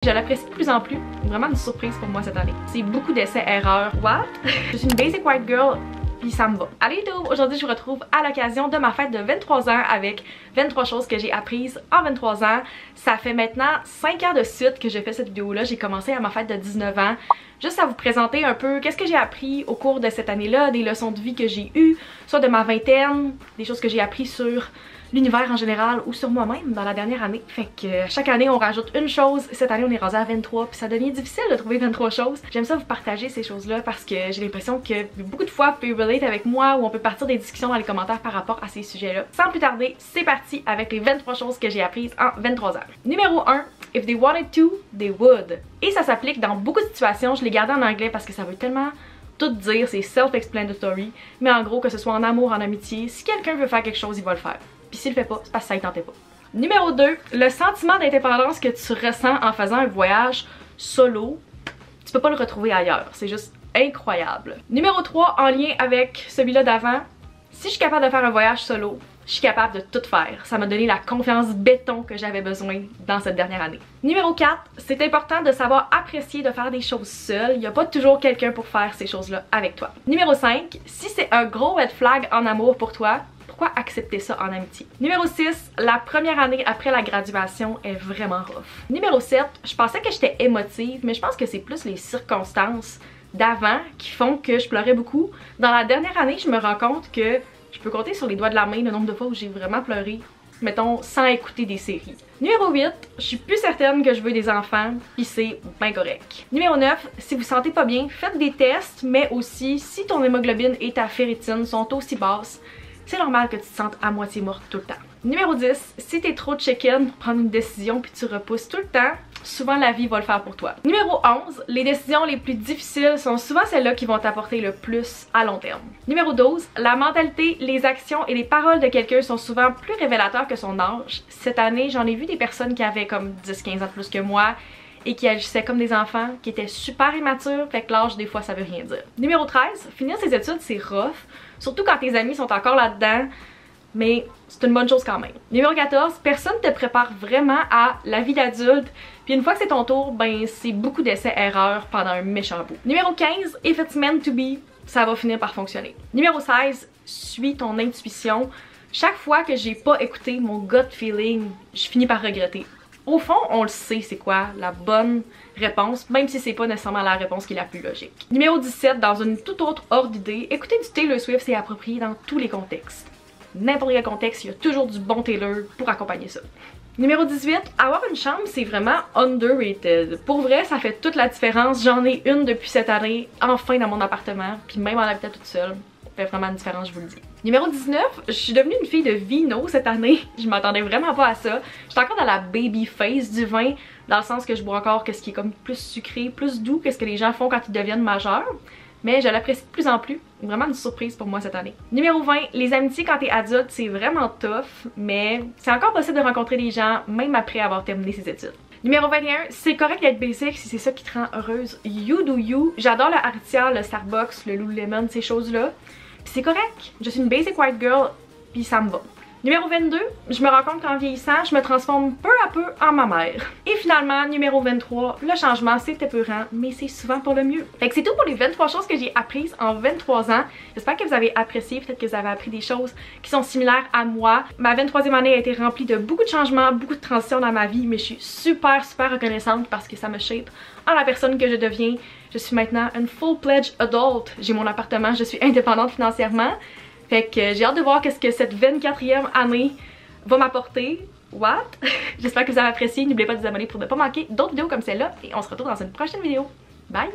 Je l'apprécie de plus en plus. Vraiment une surprise pour moi cette année. C'est beaucoup d'essais-erreurs. What? Je suis une basic white girl, puis ça me va. Allez YouTube, aujourd'hui je vous retrouve à l'occasion de ma fête de 23 ans avec 23 choses que j'ai apprises en 23 ans. Ça fait maintenant 5 ans de suite que j'ai fait cette vidéo-là. J'ai commencé à ma fête de 19 ans. Juste à vous présenter un peu qu'est-ce que j'ai appris au cours de cette année-là, des leçons de vie que j'ai eues, soit de ma vingtaine, des choses que j'ai appris sur l'univers en général ou sur moi-même dans la dernière année. Fait que chaque année on rajoute une chose. Cette année on est rendu à 23 puis ça devient difficile de trouver 23 choses. J'aime ça vous partager ces choses-là parce que j'ai l'impression que beaucoup de fois vous pouvez relate avec moi ou on peut partir des discussions dans les commentaires par rapport à ces sujets-là. Sans plus tarder, c'est parti avec les 23 choses que j'ai apprises en 23 ans. Numéro 1. If they wanted to, they would. Et ça s'applique dans beaucoup de situations. Je l'ai gardé en anglais parce que ça veut tellement tout dire, c'est self-explanatory. Mais en gros, que ce soit en amour, en amitié, si quelqu'un veut faire quelque chose, il va le faire. Puis s'il le fait pas, c'est parce que ça ne tentait pas. Numéro 2, le sentiment d'indépendance que tu ressens en faisant un voyage solo, tu peux pas le retrouver ailleurs. C'est juste incroyable. Numéro 3, en lien avec celui-là d'avant, si je suis capable de faire un voyage solo, je suis capable de tout faire. Ça m'a donné la confiance béton que j'avais besoin dans cette dernière année. Numéro 4, c'est important de savoir apprécier de faire des choses seul. Il n'y a pas toujours quelqu'un pour faire ces choses-là avec toi. Numéro 5, si c'est un gros red flag en amour pour toi, pourquoi accepter ça en amitié? Numéro 6, la première année après la graduation est vraiment rough. Numéro 7, je pensais que j'étais émotive, mais je pense que c'est plus les circonstances d'avant qui font que je pleurais beaucoup. Dans la dernière année, je me rends compte que je peux compter sur les doigts de la main le nombre de fois où j'ai vraiment pleuré, mettons, sans écouter des séries. Numéro 8, je suis plus certaine que je veux des enfants, puis c'est bien correct. Numéro 9, si vous sentez pas bien, faites des tests, mais aussi, si ton hémoglobine et ta ferritine sont aussi basses, c'est normal que tu te sentes à moitié morte tout le temps. Numéro 10, si t'es trop chicken pour prendre une décision puis tu repousses tout le temps, souvent la vie va le faire pour toi. Numéro 11, les décisions les plus difficiles sont souvent celles-là qui vont t'apporter le plus à long terme. Numéro 12, la mentalité, les actions et les paroles de quelqu'un sont souvent plus révélateurs que son âge. Cette année, j'en ai vu des personnes qui avaient comme 10-15 ans de plus que moi et qui agissaient comme des enfants, qui étaient super immatures, fait que l'âge des fois ça veut rien dire. Numéro 13, finir ses études c'est rough, surtout quand tes amis sont encore là-dedans, mais c'est une bonne chose quand même. Numéro 14, personne te prépare vraiment à la vie d'adulte, puis une fois que c'est ton tour, ben c'est beaucoup d'essais-erreurs pendant un méchant bout. Numéro 15, if it's meant to be, ça va finir par fonctionner. Numéro 16, suis ton intuition. Chaque fois que j'ai pas écouté mon gut feeling, je finis par regretter. Au fond, on le sait c'est quoi la bonne réponse, même si c'est pas nécessairement la réponse qui est la plus logique. Numéro 17, dans une toute autre ordre d'idée, écouter du Taylor Swift c'est approprié dans tous les contextes. N'importe quel contexte, il y a toujours du bon Taylor pour accompagner ça. Numéro 18, avoir une chambre c'est vraiment underrated. Pour vrai, ça fait toute la différence. J'en ai une depuis cette année, enfin dans mon appartement, puis même en habitant toute seule. Ça fait vraiment une différence, je vous le dis. Numéro 19, je suis devenue une fille de vino cette année. Je m'attendais vraiment pas à ça. J'étais encore dans la baby phase du vin, dans le sens que je bois encore ce qui est comme plus sucré, plus doux que ce que les gens font quand ils deviennent majeurs. Mais je l'apprécie de plus en plus. Vraiment une surprise pour moi cette année. Numéro 20, les amitiés quand t'es adulte, c'est vraiment tough, mais c'est encore possible de rencontrer des gens même après avoir terminé ses études. Numéro 21, c'est correct d'être basic si c'est ça qui te rend heureuse. You do you. J'adore le Aritzia, le Starbucks, le Lululemon, ces choses-là. Puis c'est correct. Je suis une basic white girl, puis ça me va. Numéro 22, je me rends compte qu'en vieillissant, je me transforme peu à peu en ma mère. Et finalement, numéro 23, le changement c'est épeurant, mais c'est souvent pour le mieux. Fait que c'est tout pour les 23 choses que j'ai apprises en 23 ans. J'espère que vous avez apprécié, peut-être que vous avez appris des choses qui sont similaires à moi. Ma 23e année a été remplie de beaucoup de changements, beaucoup de transitions dans ma vie, mais je suis super reconnaissante parce que ça me shape en la personne que je deviens. Je suis maintenant une full-fledged adult. J'ai mon appartement, je suis indépendante financièrement. Fait que j'ai hâte de voir qu'est-ce que cette 24e année va m'apporter. What? J'espère que vous avez apprécié. N'oubliez pas de vous abonner pour ne pas manquer d'autres vidéos comme celle-là. Et on se retrouve dans une prochaine vidéo. Bye!